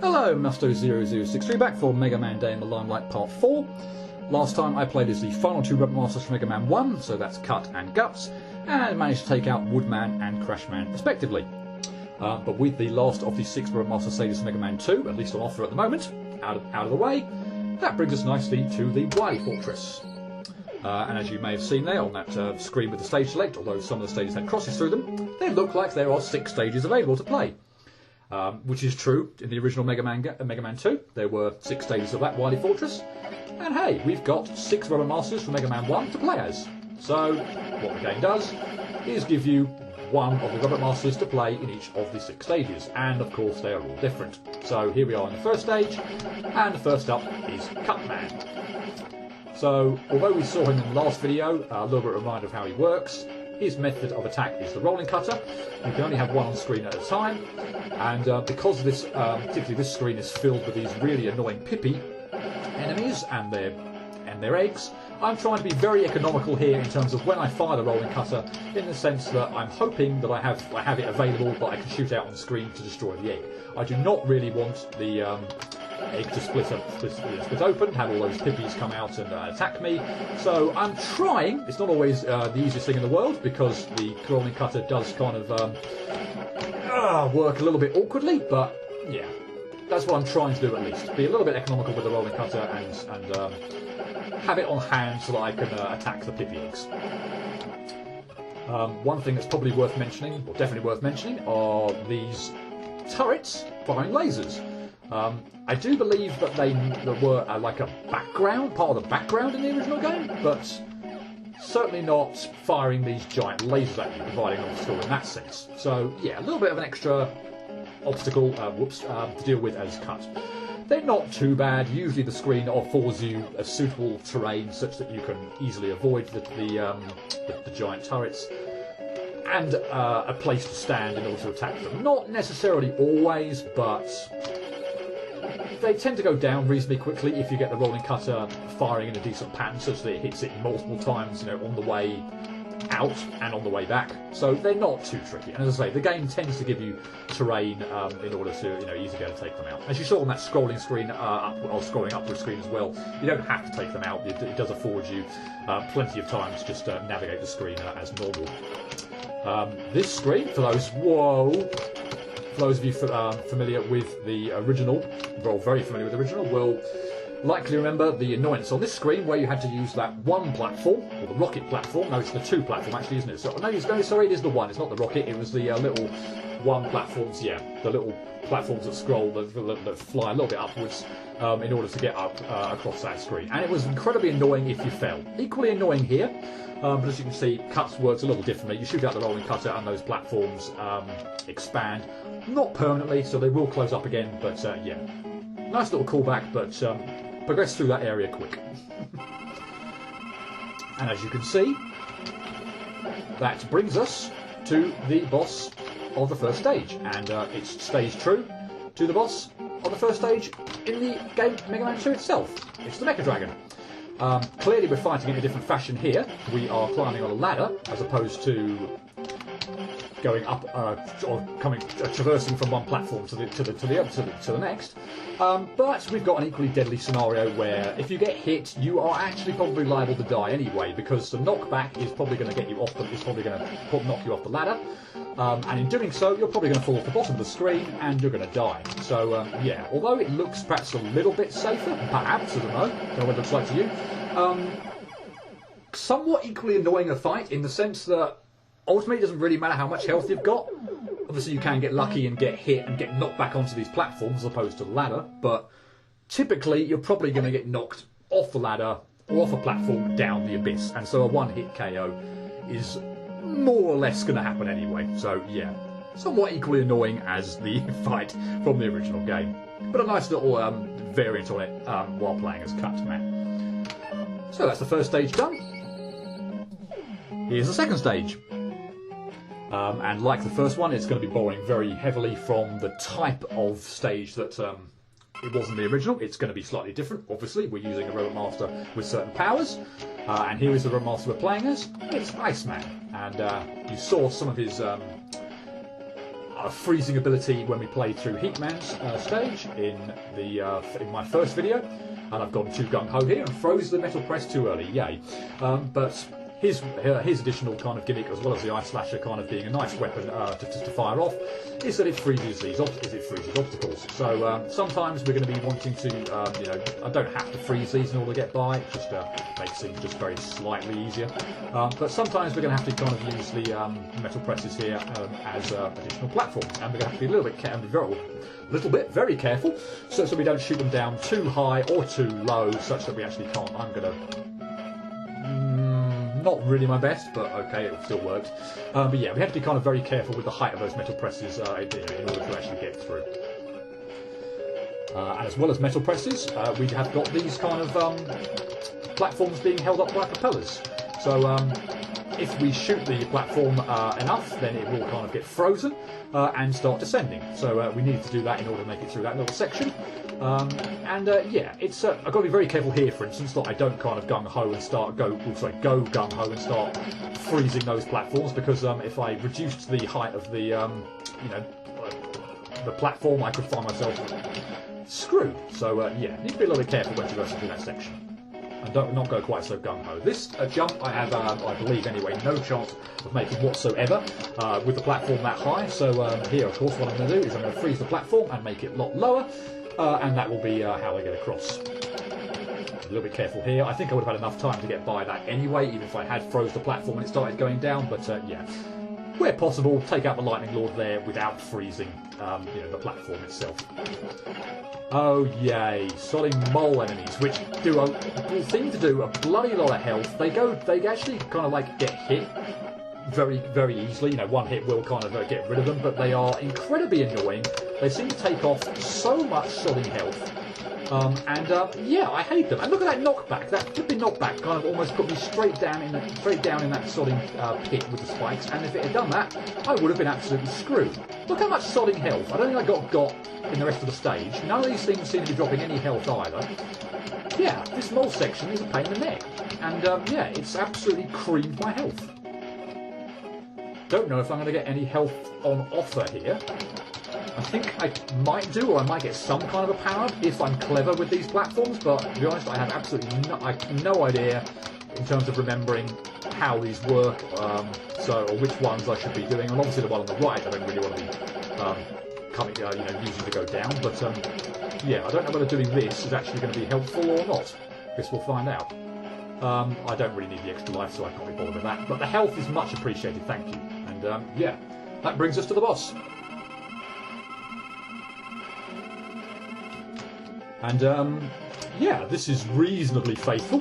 Hello, Musto0063 back for Mega Man Day in the Limelight Part 4. Last time I played as the final two Rubber Masters from Mega Man 1, so that's Cut and Guts, and managed to take out Woodman and Crashman respectively. But with the last of the 6 Rubber Master stages of Mega Man 2, at least on offer at the moment, out of the way, that brings us nicely to the Wily Fortress. And as you may have seen there on that screen with the stage select, although some of the stages had crosses through them, they look like there are 6 stages available to play. Which is true in the original Mega Man 2. There were 6 stages of that Wily Fortress. And hey, we've got 6 Rubber Masters from Mega Man 1 to play as. So, what the game does is give you one of the Rubber Masters to play in each of the 6 stages. And of course, they are all different. So, here we are in the first stage, and the first up is Cutman. So, although we saw him in the last video, a little bit of a reminder of how he works. His method of attack is the rolling cutter. You can only have one on screen at a time, and because this, particularly this screen, is filled with these really annoying Pippi enemies and their eggs, I'm trying to be very economical here in terms of when I fire the rolling cutter, in the sense that I'm hoping that I have it available that I can shoot out on screen to destroy the egg. I do not really want the egg to split open, have all those Pippies come out and attack me. So I'm trying. It's not always the easiest thing in the world, because the rolling cutter does kind of work a little bit awkwardly, but yeah, that's what I'm trying to do at least. Be a little bit economical with the rolling cutter and have it on hand so that I can attack the Pippi eggs. One thing that's probably worth mentioning, or definitely worth mentioning, are these turrets firing lasers. I do believe that they were like a background, part of the background in the original game, but certainly not firing these giant lasers at you, providing an obstacle in that sense. So yeah, a little bit of an extra obstacle to deal with as Cut. They're not too bad. Usually the screen affords you a suitable terrain such that you can easily avoid the giant turrets, and a place to stand in order to attack them. Not necessarily always, but they tend to go down reasonably quickly if you get the rolling cutter firing in a decent pattern, such that it hits it multiple times, on the way out and on the way back. So they're not too tricky. And as I say, the game tends to give you terrain in order to, easily be able to take them out. As you saw on that scrolling screen, or scrolling upward screen as well, you don't have to take them out. It does afford you plenty of time to just navigate the screen as normal. This screen, for those of you familiar with the original, well, very familiar with the original, will likely remember the annoyance on this screen where you had to use that one platform, or the rocket platform. No, it's the 2 platform actually, isn't it? So, no, sorry, it is the 1. It's not the rocket. It was the little 1 platforms. Yeah, the little platforms that scroll, that fly a little bit upwards in order to get up across that screen. And it was incredibly annoying if you fell. Equally annoying here. But as you can see, Cuts works a little differently. You shoot out the rolling cutter and those platforms expand. Not permanently, so they will close up again, but yeah. Nice little callback, but progress through that area quick. And as you can see, that brings us to the boss of the first stage. And it stays true to the boss of the first stage in the game Mega Man 2 itself. It's the Mecha Dragon. Clearly we're fighting in a different fashion here. We are climbing on a ladder as opposed to going up or traversing from one platform to the next. But we've got an equally deadly scenario where if you get hit, you are actually probably liable to die anyway, because the knockback is probably going to get you off knock you off the ladder. And in doing so, you're probably going to fall off the bottom of the screen and you're going to die. So, yeah, although it looks perhaps a little bit safer, perhaps, I don't know what it looks like to you, somewhat equally annoying a fight in the sense that ultimately it doesn't really matter how much health you've got. Obviously you can get lucky and get hit and get knocked back onto these platforms as opposed to the ladder, but typically you're probably going to get knocked off the ladder or off a platform down the abyss, and so a one-hit KO is more or less going to happen anyway. So yeah, somewhat equally annoying as the fight from the original game, but a nice little variant on it while playing as Cutman. So that's the first stage done. Here's the second stage. And like the first one, it's going to be borrowing very heavily from the type of stage that it was in the original. It's going to be slightly different, obviously. We're using a Robot Master with certain powers. And here is the Robot Master we're playing as. It's Iceman. And you saw some of his a freezing ability when we played through Heatman's stage in my first video, and I've gone too gung-ho here and froze the metal press too early, yay. But his additional kind of gimmick, as well as the Ice Slasher kind of being a nice weapon to fire off, is that it freezes obstacles. So sometimes we're going to be wanting to, you know, I don't have to freeze these in order to get by. It just makes things just very slightly easier. But sometimes we're going to have to kind of use the metal presses here as additional platforms, and we're going to have to be a little bit very careful, so we don't shoot them down too high or too low, such that we actually can't. I'm going to. Not really my best, but okay, it still works. But yeah, we have to be kind of very careful with the height of those metal presses in order to actually get through. And as well as metal presses, we have got these kind of platforms being held up by propellers. So if we shoot the platform enough, then it will kind of get frozen and start descending. So we need to do that in order to make it through that little section. Yeah, it's I've got to be very careful here, for instance, that I don't kind of gung-ho and go gung-ho and start freezing those platforms, because if I reduced the height of the you know, the platform, I could find myself screwed. So yeah, need to be a little bit careful when traversing through that section, and not go quite so gung-ho. This jump I have, I believe anyway, no chance of making whatsoever with the platform that high. So here, of course, what I'm going to do is I'm going to freeze the platform and make it a lot lower. And that will be how I get across. A little bit careful here. I think I would have had enough time to get by that anyway, even if I had froze the platform and it started going down. But yeah, where possible, take out the Lightning Lord there without freezing you know, the platform itself. Oh yay, solid mole enemies, which seem to do a bloody lot of health. They actually kind of like get hit very easily. You know, one hit will kind of get rid of them, but they are incredibly annoying. They seem to take off so much sodding health. Yeah, I hate them. And look at that knockback. That flipping knockback kind of almost put me straight down in that sodding pit with the spikes. And if it had done that, I would have been absolutely screwed. Look how much sodding health. I don't think I got in the rest of the stage. None of these things seem to be dropping any health either. Yeah, this mole section is a pain in the neck. And yeah, it's absolutely creamed my health. Don't know if I'm going to get any health on offer here. I think I might do, or I might get some kind of a power-up if I'm clever with these platforms, but to be honest, I have absolutely no idea in terms of remembering how these work, or which ones I should be doing. And obviously the one on the right I don't really want to be you know, using to go down, but yeah, I don't know whether doing this is actually going to be helpful or not. Guess we'll find out. I don't really need the extra life, so I can't be bothered with that, but the health is much appreciated, thank you. And yeah, that brings us to the boss. And yeah, this is reasonably faithful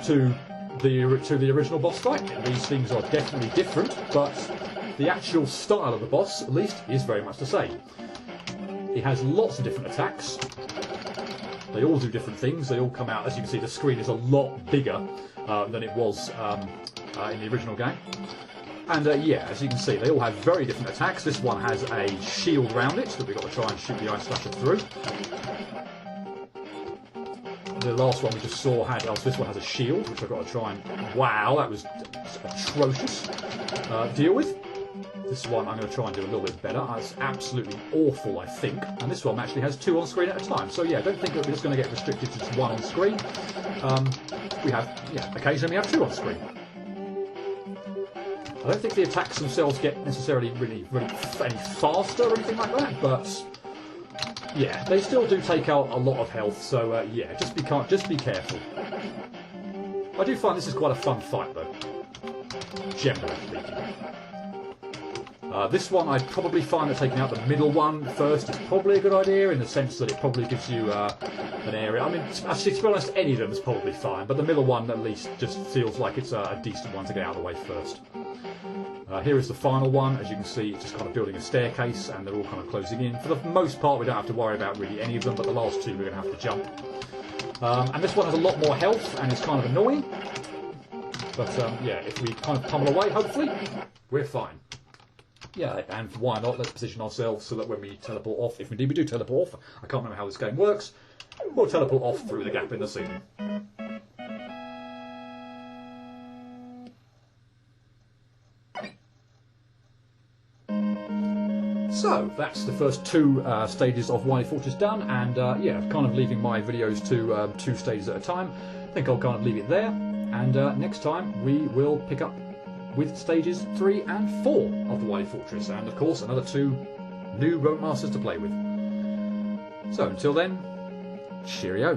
to the original boss fight. These things are definitely different, but the actual style of the boss, at least, is very much the same. He has lots of different attacks. They all do different things. They all come out, as you can see, the screen is a lot bigger than it was in the original game. And yeah, as you can see, they all have very different attacks. This one has a shield around it that we've got to try and shoot the Ice Slasher through. The last one we just saw had, this one has a shield, which I've got to try and, wow, that was atrocious, deal with. This one I'm going to try and do a little bit better. It's absolutely awful, I think. And this one actually has 2 on screen at a time. So yeah, don't think that we're just going to get restricted to just 1 on screen. We have, yeah, occasionally we have 2 on screen. I don't think the attacks themselves get necessarily really any faster or anything like that, but yeah, they still do take out a lot of health, so yeah, just be careful. I do find this is quite a fun fight, though, generally speaking. This one, I'd probably find that taking out the middle one first is probably a good idea, in the sense that it probably gives you an area. I mean, actually, to be honest, any of them is probably fine, but the middle one, at least, just feels like it's a decent one to get out of the way first. Here is the final one. As you can see, it's just kind of building a staircase, and they're all kind of closing in. For the most part, we don't have to worry about really any of them, but the last 2 we're going to have to jump. And this one has a lot more health, and is kind of annoying. But yeah, if we kind of pummel away, hopefully, we're fine. Yeah, and why not? Let's position ourselves so that when we teleport off, if indeed we do teleport off, I can't remember how this game works, we'll teleport off through the gap in the ceiling. So that's the first two stages of Wily Fortress done, and yeah, kind of leaving my videos to 2 stages at a time. I think I'll kind of leave it there, and next time we will pick up with stages 3 and 4 of the Wily Fortress, and of course another 2 new Rope Masters to play with. So until then, cheerio.